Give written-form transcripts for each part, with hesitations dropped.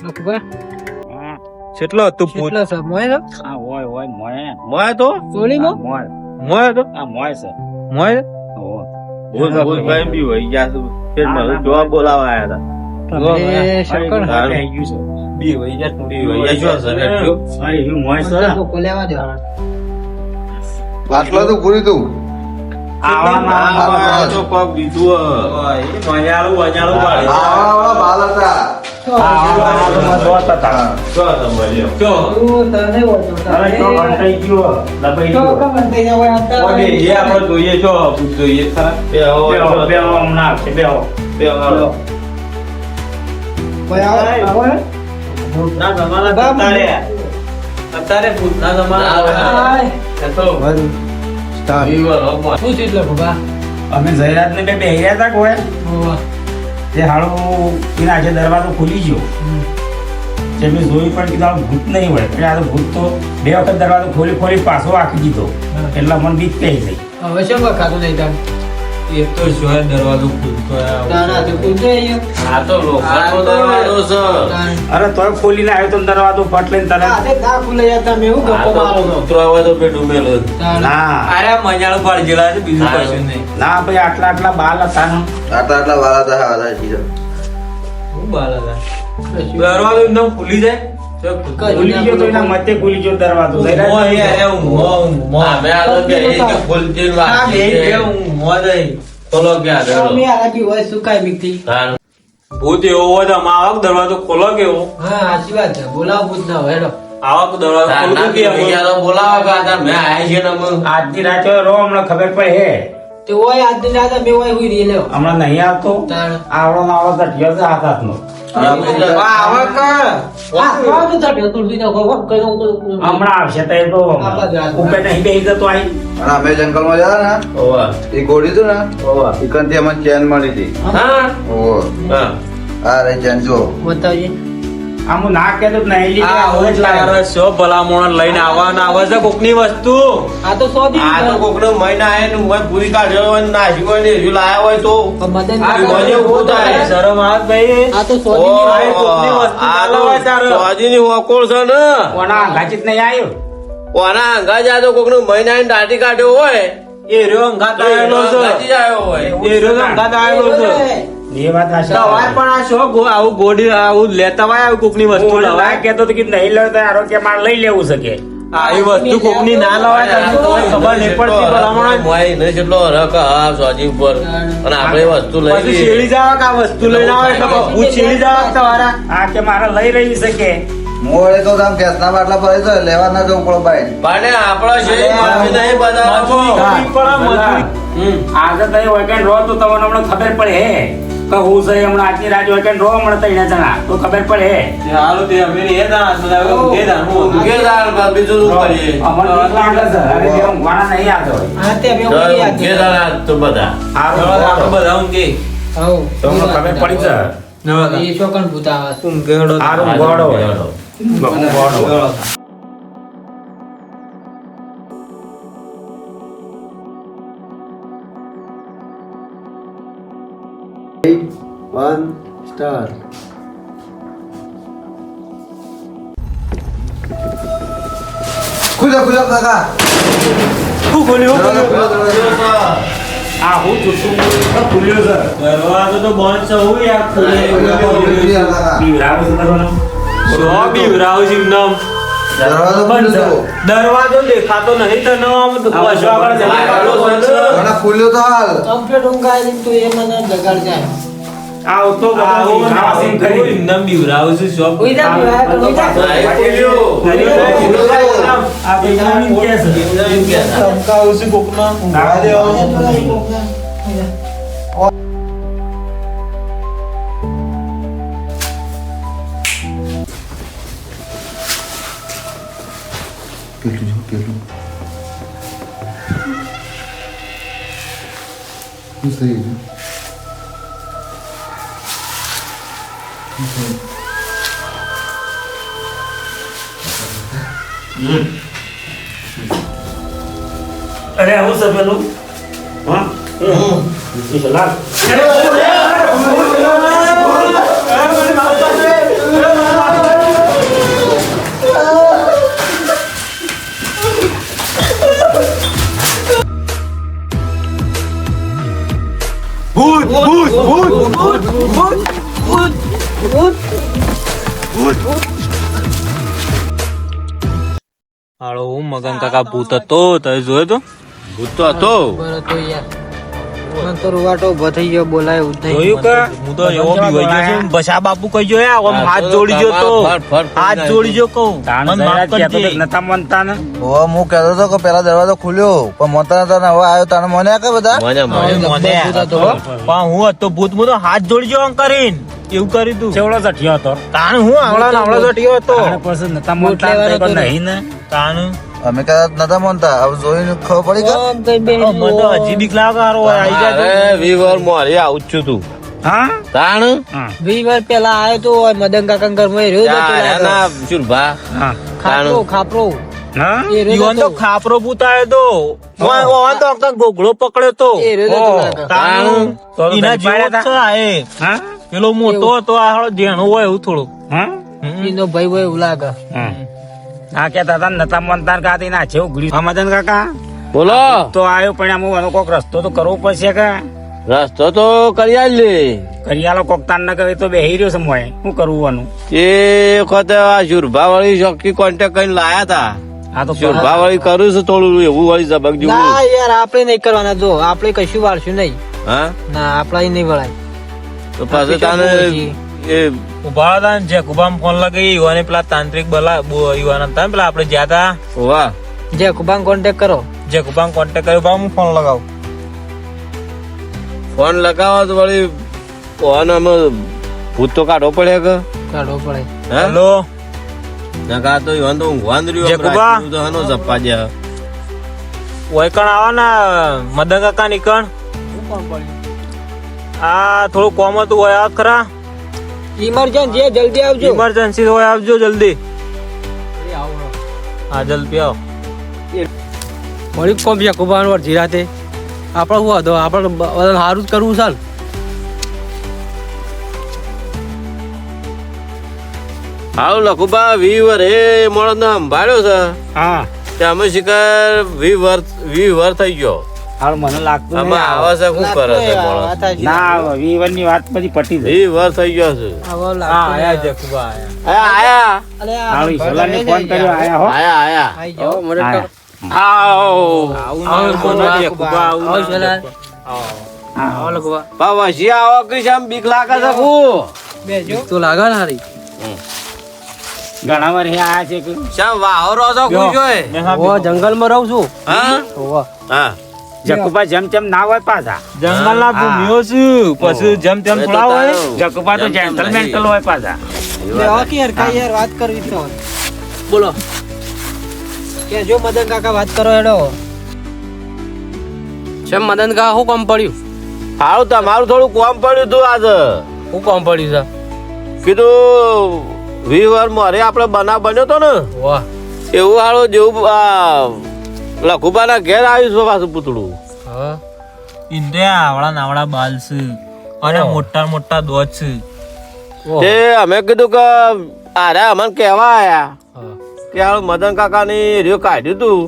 કેટલો તું પૂછ કેટલો છે મોય હા હોય હોય મોય તો ચોલીમાં મોય તો આ મોય છે મોય હોય ભૂલ ભાઈ બી હોય ગયા છે ફેર મને જોવા બોલાવા આયા હતા એ શક્કર આવી ગયું છે બી હોય ગયા તુડી હોય ગયા છો સર અરે હું મોય છે તો લેવા દે બાટલો તો પૂરી તું આવા જો કોક દીધું મજાળું પાડે આવા બાલ હતા જો તમે લ્યો તું તને ઓછો અરે તો કંટાઈ ગયો લબાઈ તો ગયો કમન થઈ જાય આ ઓકે એ આપણે જોઈએ છો જોઈએ ખરા બેહો બેહો હમણાં છે બેહો ના જમાના અત્યારે ભૂતના જમાના શું છે એટલે ભગા અમે જયરાત ને બે બેહ્યા હતા કોઈ તે હાળું એના આજે દરવાજો ખુલી ગયો જે મેં જોયું પણ કીધું આ ભૂત નહીં હોય એટલે આ તો ભૂત તો બે વખત દરવાજો ખોલી ખોલી પાછો રાખી દીધો એટલે મને બીક કહી ગઈ હવે શું ખાતું નહીં તાન એ તો જોય દરવાજો ખુલતો તાના તો કુદે આ તો લોખંડનો દરવાજો છે અરે તોય ખોલીને આવ્યો તો દરવાજો ફટ લઈને તરત આ ના ખુલે જતા મે હું ગપ્પો મારો તો ઉતરાવા તો પેટું મેલો ના અરે મજાળું પાડી જેલા છે બીજું કશું નહીં ના ભાઈ આટલા આટલા બાલ હતા ને આટલા બાલ હતા હા ચીજો હું બાલા દરવાજો એકદમ ખુલી જાય ખુલી ગયો તો એના મતે ખુલી ગયો દરવાજો મે આરાજી હોય સુકાય મીઠી ભૂત એવો હોય તો આવક દરવાજો ખોલો કેવો હા સાચી વાત છે બોલાવ પૂછ ના હોય હેડો આવક દરવાજો આજની રાતે રો હમણાં ખબર પડે હે તે હોય આજ દિન રાતે મે હોય હુઈ રહી લેવો હમણાં નહીં આવતો તાણ આવડો ને આવડો તટ્યો છે હાથ હાથનો આવક આ કોણ તો તટ્યો તુલસી નો ગો કયો હમણાં આવશે તો એ તો ઉપર નહીં બેસી જતો આઈ અને અમે જંગલ માં જતા ને એ ગોળી હતું ને ચિકન થી અમને ચેન મળી હતી ઓહો આ રે ચેન જો બતાવજે આમ હું ના કહેતો જ નહીં લીધે સો ભલામણ લઈને આવવાના આવે છે કોકની વસ્તુ આ તો 100 દી આ તો કોકનો મહિના આય ને હું પૂરી કાઢ્યો હોય ને નાસી કોઈ ને હજુ લાયા હોય તો મદન મને ઊભું થાય શરમ આવે ભાઈ આ તો 100 દી આ કોકની વસ્તુ લાવવા તારે સ્વાજીની વકોળ છે ને કોના અંગાચિત નહીં આવ્યો કોના અંગા જા તો કોકનો મહિના આઈને દાઢી કાઢ્યો હોય એ રહ્યો અંગાત આવેલો છે એ રહ્યો અંગાત આવેલો છે એ વાત આશા દવાય પણ આ શો આવું ગોડી આવું લેતા હોય આવું કોકની વસ્તુ લવાય કહેતો તો કે નહીં લેતો આરોગ્ય માર લઈ લેવું શકે આ એ વસ્તુ કોકની ના લવાય તમને કોઈ ખબર નહીં પડતી ભલામણ મોય ને જેટલો રક આ સ્વાજી ઉપર અને આપણે વસ્તુ લઈ પછી લઈએ શેરી જાવ કે આ વસ્તુ લઈને આવે એટલે ભૂત શેરી જાવ તમારા આ કે મારે લઈ રહી શકે મોડે તો આમ ગેસ ના બાટલા પર તો લેવા ના જવું પડે ભાઈ પાને આપણો શેરી માફી નહીં બધા આજે તઈ વેકેન્ડ રહો તો તમને હમણાં ખબર પડે હે કે હું છે હમણાં આજની રાત વેકેન્ડ રહો હમણાં તઈ જણા તો ખબર પડે હે હાલો તે અમે એ ના એ દાનું કે દાર બીજું શું કરીએ અમને બીક લાગે છે અરે જે ઊંઘવાના નહીં આવતો હોય હા તે મે હોય યાદ કે દાર તો બધા આપણે બધા ઊંઘે આવો તો અમને ખબર પડી છે એ છોકન ભૂતા આવે ઊંઘેડો આરું ગોળો હોય ગોળો હોય. ખુલ્લો કાકા શું ખોલ્યું આ હું ચૂંટું ખુલ્યો છે દરવાજો તો બંધ છે હું યાર બીવરાવો છે કરવાનો સો બીવરાવ છે એકદમ દરવાજો બંધ છે દરવાજો દેખાતો નહીં તો ન આમ તો પાછો આગળ ઘણા ખુલ્યો તો હાલ કમ્પ્લીટ ઊંઘાય તો એ મને જગાડ જાય આ તો આવું ખાવાસીન કરી એકદમ બીવરાવ છે શોપ ઉઈ જા આ બેજાની કે છે ધમકાવું છે કોકના ના દેવો કેટલું શું થઈ ગયું અરે આવું છે પેલું હા લાલ અરે હાલો હું મગન કાકા ભૂત હતો તમે જોયો તો ભૂત તો હતો બરાબર તો યાર મને તો રૂવાટો ઉભો થઈ ગયો બોલાય એવું જ નહીં. જોયું કે હું તો એવો બીવાઈ ગયો છું બસા બાપુ કહી ગયો યાર આમ હાથ જોડી ગયો તો હાથ જોડી ગયો કહું મને માફ કરજે. નતા માનતા ને ઓ હું કહેતો હતો કે પેલા દરવાજો ખુલ્યો પણ મોટા નતા ને હવે આવ્યો તને મને કે બધા મને મને પણ હું હતો ભૂત હું તો હાથ જોડી ગયો આમ કરીને એવું કર્યું તું ચેવડો ચઠિયો હતો તાણ હું આવડા ચોટ્યો હતો તાણે પછી નતા માનતા ને પણ નહીં ને તાણ અમે કદાચ નતા માનતા હવે જોઈને ખબર પડી કે આમ કઈ બેન મને તો હજી બીક લાગે હારો આવી જાય તો. અરે વીવર મોરી આવું જ છું તું હા તાણ હા 20 વાર પેલા આવ્યો તો ઓય મદન કાકા ઘરમાં રહ્યો તો યાર, પેલા ના શુરભા હા ખાપરો હા એ રહ્યો ઈવન તો તો ખાપરો ભૂતાયો તો ઓન તો આખા ગોગળો પકડ્યો તો એ રહ્યો તો ઓહ. કાકા. તાણ તો એના તો જેવો જ છે આ એ. હા પેલો મોટો હતો આ હાલો જેણો હોય એવું થોડું હા એનો ભાઈ હોય એવું લાગે હા આ કેતા હતા ને નતા માનતા ને કાતી ના છે ઉઘડી હા મદન કાકા બોલો તો આવ્યો પણ આમ એનો કોક રસ્તો તો કરવો પડશે કે રસ્તો તો કરી આલ લે કરિયાલો કોક તાન ન કરે તો બેહી રહ્યો છે મોય શું કરવું આનું એ વખતે આ શુરભા વાળી ચોકી કોન્ટેક્ટ કરીને લાયા તા આ તો શુરભા વાળી કરું છું થોડું એવું વાળી ઝબક જેવું ના યાર આપણે નહીં કરવાના જો આપણે કશું વાળશું નહીં હા ના આપડા નહીં વળાય તો પાછું તાને એ ઉભા હતા ને જે કુબામ ફોન લગાવી યુવાને પેલા તાંત્રિક યુવાન હતા ને પેલા આપડે જ્યાં હતા વાહ જે કુબાંગ કોન્ટેક્ટ કરો જે કુબામ કોન્ટેક્ટ કર્યો બા હું ફોન લગાવું ફોન લગાવો તો વળી ફોન અમે ભૂત તો કાઢવો પડે કે કાઢવો પડે હા હેલો નકા તો ઈવન તો ઊંઘવાન રહ્યું જે કુબા? રાતનું તો હનો ઝપ્પા જ્યાં વૈકણ આવો ને મદન કાકા નીકળ આ થોડું કોમ હતું હોય આ ખરા ઇમરજન્સી જલ્દી આવજો ઇમરજન્સી હોય આવજો જલ્દી હા જલ્દી આવો વળી કોમ છે કુબાન વર જીરાતે આપણે શું હતો આપણે બધાને સારું જ કરવું છે ને હાલો લખુબા 20 વર એ મોણસ ને સંભાળ્યો છે હા તે અમે શિકાર 20 વર થઈ ગયો હાલ મને લાગતું અમે નહીં આવા છે શું કરે છે મોણસ ના વિવન ની વાત પછી પટી જાય 20 વર થઈ ગયો છે હા આયા જે કુબા આયા આયા હાલ ઈશ્વરને ફોન કર્યો આયા હો આયા આયા. આવું ના બોલો જે કુબા આવું ના સોલા હા. પા વસી આવો કે આમ બીક લાગે છે હું બેજો તો લાગે ને હારી ઘણા વાર હે આયા છે કે શા વાહો રોજો ખુશ હોય ઓ જંગલમાં રહું છું હા ઓવા હા જકુબા જેમ તેમ ના હોય પાછા જંગલ ના ભૂમિઓ છું પછી જેમ તેમ એ તો થોડા હોય તારું. જકુબા તો જેન્ટલમેન્ટલ હોય પાછા યાર કઈ યાર વાત કરવી તો બોલો કે જો મદન કાકા વાત કરો હેડો શેમ મદન કા શું કામ પડ્યું હારું તમારું થોડું કોમ પડ્યું તું આજે શું કામ પડ્યું છે કીધું 20 વર મોરે આપણે બનાવ બન્યો તો ને વાહ એવું હારું જેવું લખુબાના ઘેર આવ્યું છે પાછું પૂતળું હા ઇન્ડિયા આવડા નાવડા બાલ છે અને મોટા મોટા દોત છે તે અમે કીધું કે અરે અમને કહેવા આયા હા. કે હાલ મદન કાકા ની રીયો કાઢ્યું તું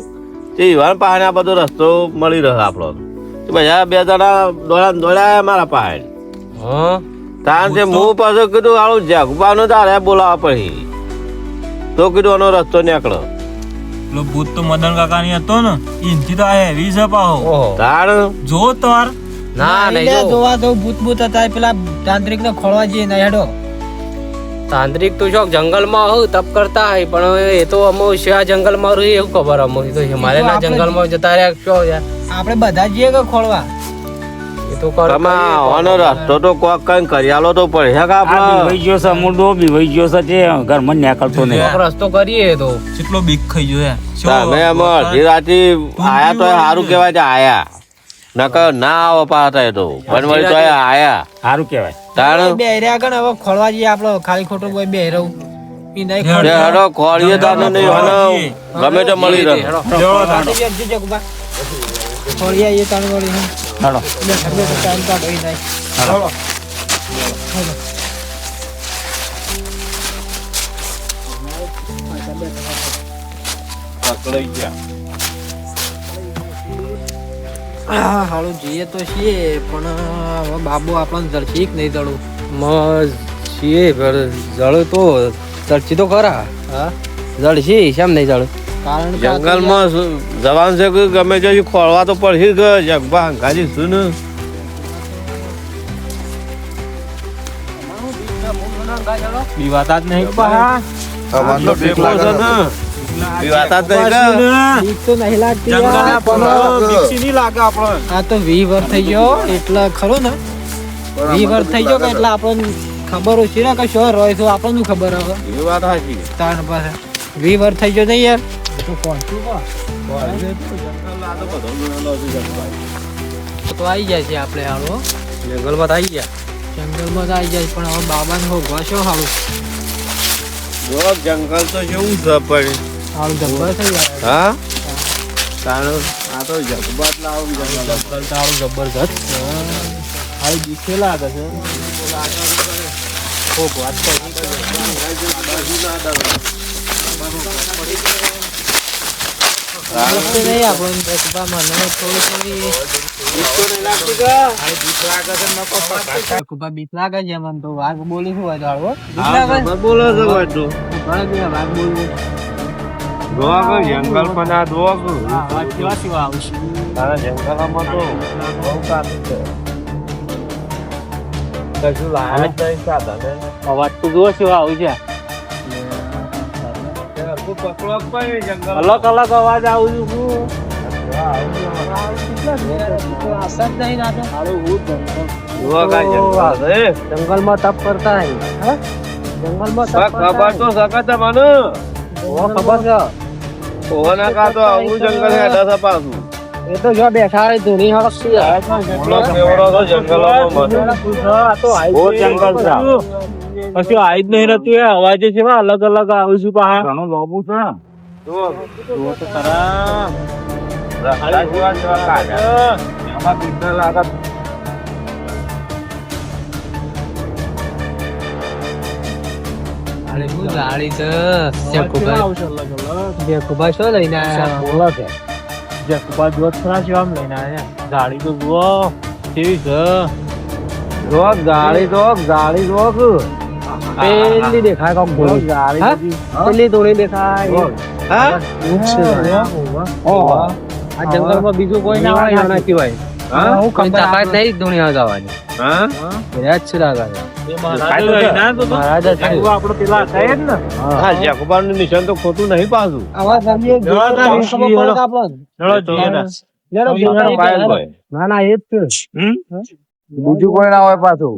તે ઈવાન પાસે આ બધો રસ્તો મળી રહ્યો આપણો તો બધા 2 જણા દોડ્યા મારા પાસે હા તાન તે હું પાછું કીધું હાલું જગબાનું તારે બોલાવવા પડી તો કીધું આનો રસ્તો નીકળો પેલો ભૂત તો મદન કાકા ની હતો ને ઇનથી તો આ હેવી છે પાહો ઓહો તાણ જો તાર ના નહીં જો જોવા તો ભૂત ભૂત હતા પેલા તાંત્રિક ને ખોળવા જઈએ ને હેડો તાંત્રિક તો શોક જંગલમાં હું તપ કરતા હોય પણ એ તો અમો શા જંગલમાં રહી એવું ખબર અમો એ તો હિમાલયના જંગલમાં જતા રહ્યા શું યાર આપણે બધા જઈએ કે ખોળવા એ તો કર આનો રસ્તો તો કોક કઈ કરિયાલો તો પડે કે આ આપડે બીવાઈ ગયો છે અમૂર્દો બીવાઈ ગયો છે તે ઘરમાં નીકળતો નહીં કોક રસ્તો કરીએ તો કેટલો બીક ખાઈ ગયો યાર તમે આમાં અડધી રાતે આયા તો સારું કહેવાય છે આયા નકર ના આવો પાતા તો પણ વળી તો આયા સારું કહેવાય તાણ બે રહ્યા કણ હવે ખોળવા જઈએ આપણે ખાલી ખોટું કોઈ બે રહું ઈ નહીં તે હડો ખોળીએ તાનો નહીં હનો ગમે તે મળી રહે ખોળીએ એ તાણ વળી હાલો ટાઈમ કાઢો ઈ નહીં હાલો હા હાલું જઈએ તો છીએ પણ હવે બાબુ આપણને જળશી કે નહીં જળું છીએ જળ તો જળશી તો ખરા હા જળશી શેમ નહીં જળ કારણ કે આ તો જંગલમાં જવાનું છે કે ગમે તે ખોળવા તો પડશે કે જગભા હંકાજી શું ને બીવાતા જ નહીં પા અમારે તો બીક લાગે છે. વાત જ નહીં કે બીક તો નહીં લાગતી જંગલ યાર, પણ બીકસી નહીં લાગે આપણને આ તો 20 વર્ષ થઈ ગયો એટલે ખરું ને 20 વર્ષ થઈ ગયો કે એટલે આપણને ખબર ઓછી ને કે શું રોય તો આપણને ખબર હવે એ વાત સાચી તાર પાસે 20 વર્ષ થઈ ગયો નહીં યાર તો આવી જાય છે આપણે હાલો જંગલમાં તો આવી ગયા. જંગલમાં તો આવી જાય પણ હવે બાબાને હોગવા શું હાલું જો જંગલ તો જેવું છે પણ હાલું જબ્બર થઈ જાય હા તારું આ તો જગબાત લાવું જંગલ તારું જબરજસ્ત હાલ બીકે લાગે છે નહીં આપણને જગબામાં મને થોડી બીક લાગે છે મને તો વાઘ બોલી શું હોય તો હાલો બીક લાગે છે? બોલો છો બધું વાઘ બોલવું જોવા કે જંગલ પણ આ જોવા કે કેવા કેવા આવશે તારા જંગલમાં તો બહુ કાઢું છે કશું લાયા જ નહીં સાધા ને અવાજ તો જોવો કેવા આવે છે પકડો પણ જંગલ અલગ અલગ અવાજ આવું છું આસર નહીં રાતો જોવા કા જંગલ છે જંગલમાં તપ કરતા હે જંગલમાં તપ ખબર તો સકત મને ખબર છે કોના કા તો આવું જંગલ છે દસ પાછું એ તો જો બેઠા હોય ધૂની હળકતી હે. બોલો કેવડો તો જંગલોમાં મને બહુ જંગલ છે પછી આઈ જ નહીં રહેતું એ અવાજ છે અલગ અલગ આવું છું પા ઘણું લોબુ છે જો જો તો ખરા રસ્તા જેવા જેવા કાઢ્યા એમાં બીક ન લાગે અરે હું ગાડી છે આવશે અલગ અલગ જેકુબા શું લઈને આયા બોલા છે જે કુપા જોત ખરા છે આમ લઈને આયા ગાડી તો જુઓ કેવી છે જો ગાડી જો કે પેલી દેખાય કોક ધૂની. ગાડી પેલી ધૂની દેખાય હા આ જંગલમાં બીજું કોઈ ના હોય એના સિવાય હા હું તાકાત નહીં ધૂણી હગાવાની હા એ જ છે લાગે એ મહારાજ હોય ના તો મહારાજ જ છે. આપણો પેલા હતા એ જ ને હા જેકુબાનું નિશાન તો ખોટું નહીં પાછું આવા ગાડી એક જવા દે, ખબર પડે હેડો. કે આપણને. ચલો જોઈએ ને. ના ના એ જ છે બીજું કોઈ ના હોય પાછું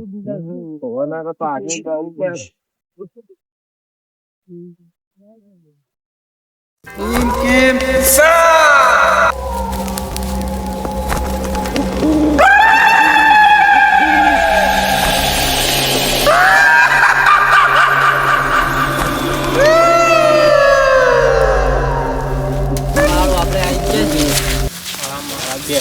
હાલો, આપણે આવી ગયા છીએ.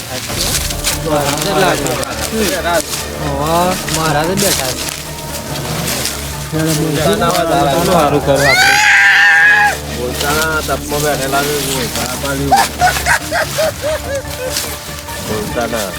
મહારાજ જ બેઠા છે. સારું કરો આપણે બોલતા તપમાં બેઠેલા છે બોલતા પાડ્યું બોલતા ના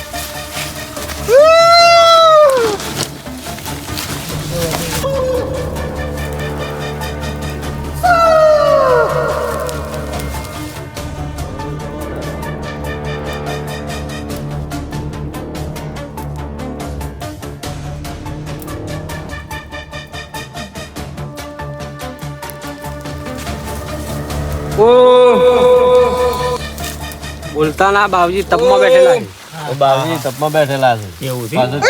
બોલતા ના બાવજી તપમાં બેઠેલા છે. બાબુજી તપમાં બેઠેલા છે એવું છે પાછું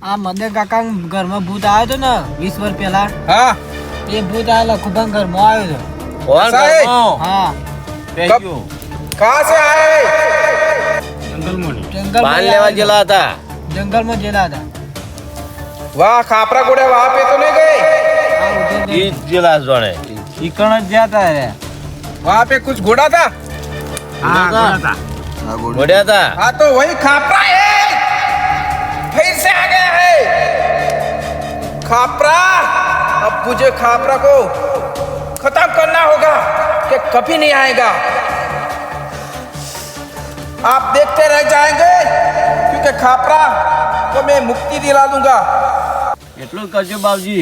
આ મદે કાકા ઘરમાં ભૂત આવ્યો તો ને 20 વર્ષ પહેલા हाँ એ ભૂત આ લખુબા ઘરમાં આવ્યો તો કોણ સાહેબ. ઘરમાં? હા બેસ્યું. कहाँ से आए પાન લેવા ગયેલા હતા જંગલમાં જેલા હતા वाह खापरा गोड़े वहाँ पे तो नहीं गए આ ઉધર ઈ જ ગયેલા જોડે ઈકણ જ જતા રે वहाँ पे कुछ घोड़ा था વળ્યા આ ગોળી વળ્યા હતા हाँ तो वही खापरा है फिर से आ गया है खापरा अब मुझे खापरा को खत्म करना होगा कि कभी नहीं आएगा आप देखते रह जाएंगे क्योंकि खापरा को मैं मुक्ति दिला दूंगा એટલું જ કરજો બાપજી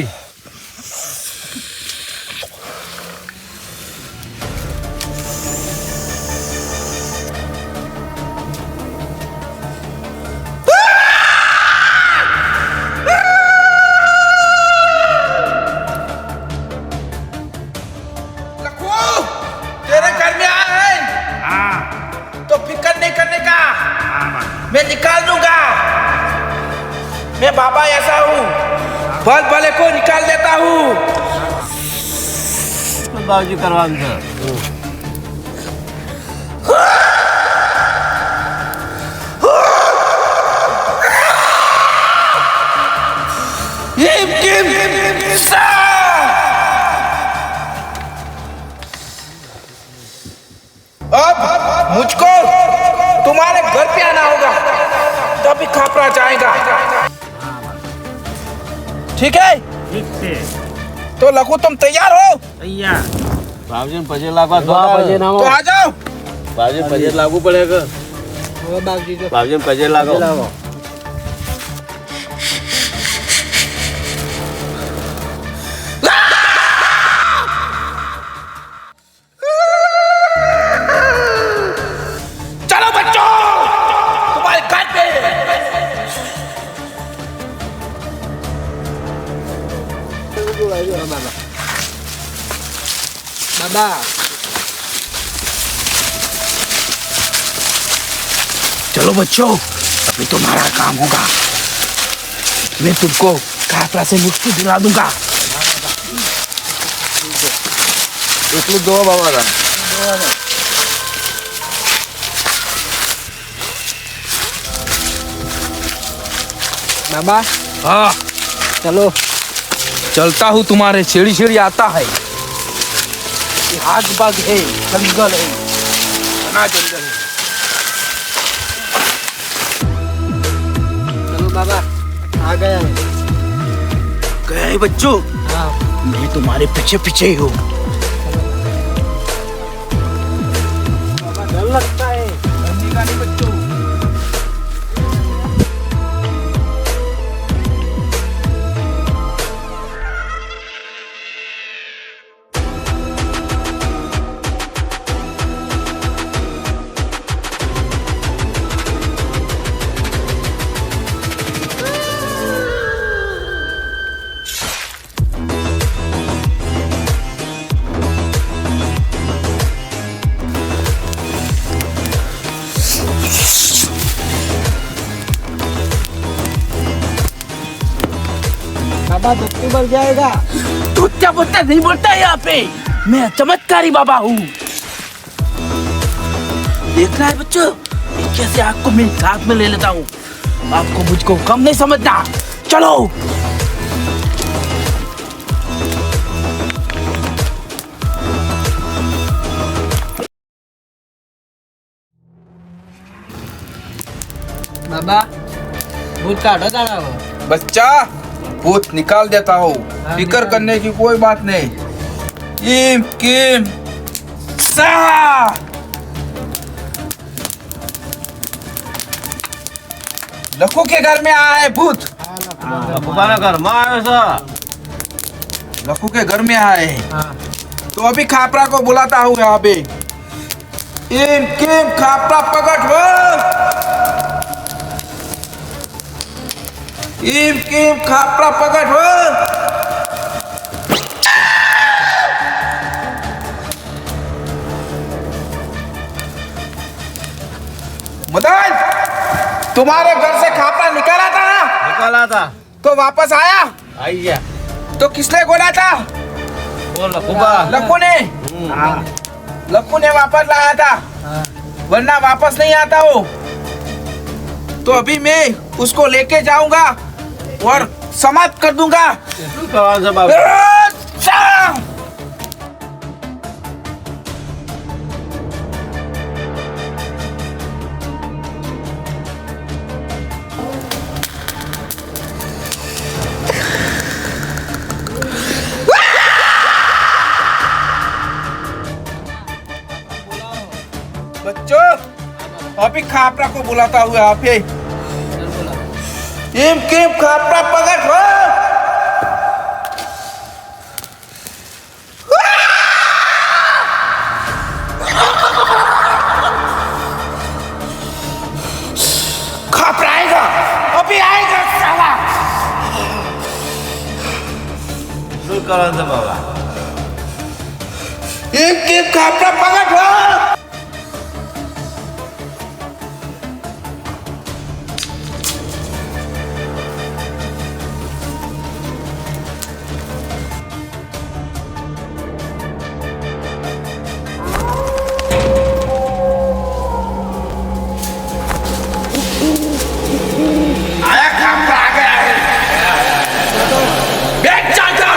लखू तेरे घर में आया है तो फिक्र नहीं करने का मैं निकाल दूंगा मैं बाबा ऐसा हूँ भल भले को निकाल देता हूँ બાપજી કરવાનું છે हिम किम सा अब मुझको तुम्हारे घर पे आना होगा तभी खापरा जाएगा ठीक है तो लखू तुम तैयार हो બાપજીને પછી લાગવા પછી દો. નામો तो आ जाओ બાપજીને પછી લાગવું પડે કે હવે બાપજી જો બાપજીને પછી લાગો चलो बच्चों तुम्हारे घर पे બાબા चलो बच्चों अभी तुम्हारा काम होगा मैं तुमको खापरा से मुक्ति दिला दूंगा એટલું જ જોવો બાબા બાબા हाँ ચલો चलता हूँ तुम्हारे छेड़ी छेड़ी आता है ये आग बाग है जंगल है घना जंगल है ચલો બાબા આ ગયા गए बच्चों હા मैं तुम्हारे पीछे पीछे ही हूँ डर लगता है डरने का नहीं बच्चों बाबा धरती पर जाएगा टूटता फूटता नहीं बोलता यहाँ पे मैं चमत्कारी बाबा हूँ देखना है बच्चों ये कैसे आग को मैं साथ में ले लेता हूँ आपको मुझको कम नहीं समझना चलो बाबा भूत काटो तारा हो बच्चा भूत निकाल देता हूँ हाँ, फिक्र निकाल। करने की कोई बात नहीं किम किम सा लखू के घर में आया है भूत લખુબાના ઘરમાં આવ્યો છે लखू के घर में आया है हाँ तो अभी खापरा को बुलाता हूँ यहाँ पे किम किम खापरा पकड़ वो किम किम खापरा पकड़ वो मदन तुम्हारे घर से खापरा निकाला था ना निकाला હતા तो वापस आया આઈ ગયા तो किसने बोला था? બોલ લખુબા लक्कू ने लक्कू ने वापस लाया था, वरना वापस नहीं आता वो। तो अभी मैं उसको लेके जाऊंगा और समाप्त कर दूंगा। શું કરવાનું છે બાબુ अच्छा! बच्चों, अभी खापरा को बुलाता हुआ आप ये किम खापरा पकड़ हो। खापरा आएगा, अभी आएगा साला। શું કરવાનું છે બાબા किम खापरा पकड़ हो। आया खापरा आ गया है। बैठ जा जा।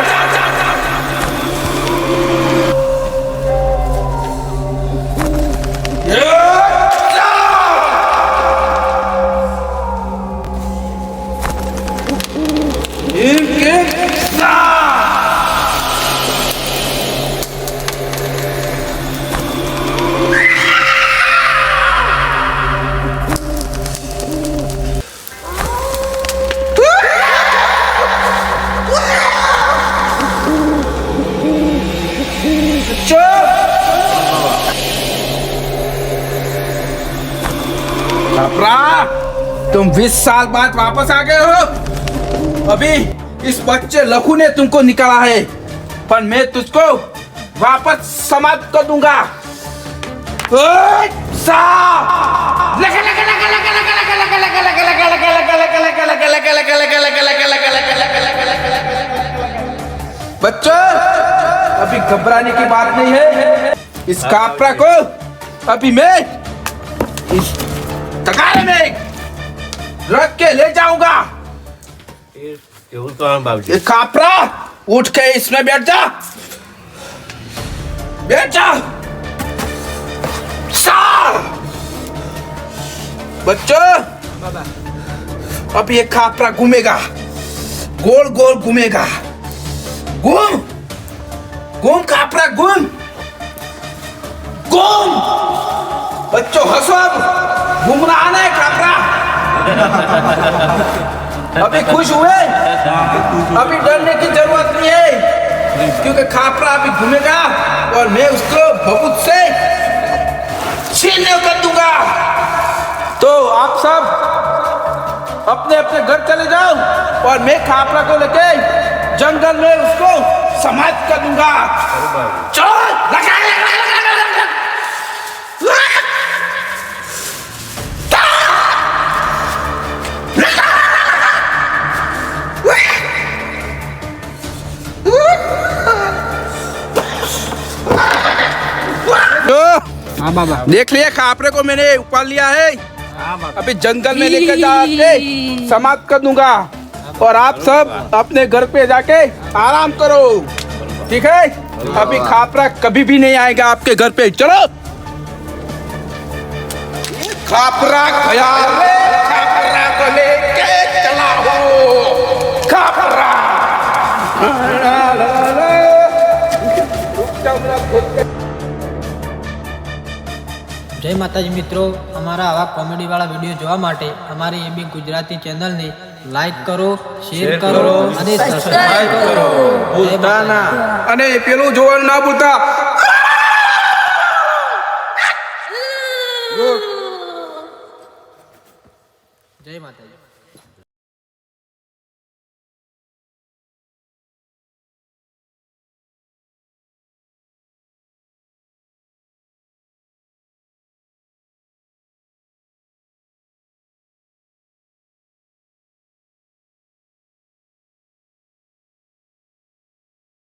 तुम 20 साल बाद वापस आ गए हो। अभी इस बच्चे लखू ने तुमको निकाला है, पर मैं तुझको वापस समाप्त कर दूंगा। बच्चों, अभी घबराने की बात नहीं है। इस कापरा को अभी मैं इस तगारे में रख के ले जाऊंगा। કેવું કરવાનું બાબુજી ये कापरा उठ के इसमें बैठ जा, बैठ जा। बच्चों, अब ये कापरा घूमेगा, गोल गोल घूमेगा। घूम घूम कापरा घूम घूम। बच्चों हंसो, अब घूमना आना है कापरा। अभी खुश हुए? अभी डरने की जरूरत नहीं है, क्योंकि खापरा अभी घूमेगा और मैं उसको बहुत से छीनने कर दूंगा। तो आप सब अपने अपने घर चले जाओ और मैं खापरा को लेके जंगल में उसको समाप्त कर दूंगा। चलो लगा हाँ बाबा देख लिया, खापरे को मैंने उपाड़ लिया है। अभी जंगल में लेकर जाके समाप्त कर दूंगा और आप सब अपने घर पे जाके आराम करो, ठीक है? अभी खापरा कभी भी नहीं आएगा आपके घर पे। चलो खापरा गया रे, खापरा को लेके चला हो खापरा। જય માતાજી મિત્રો, અમારા આવા કોમેડી વાળા વિડીયો જોવા માટે અમારી એબી ગુજરાતી ચેનલને લાઈક કરો, શેર કરો અને સબસ્ક્રાઇબ કરો. ભૂલતા ના. અને પેલું જોવાનું ના ભૂલતા. જય માતાજી.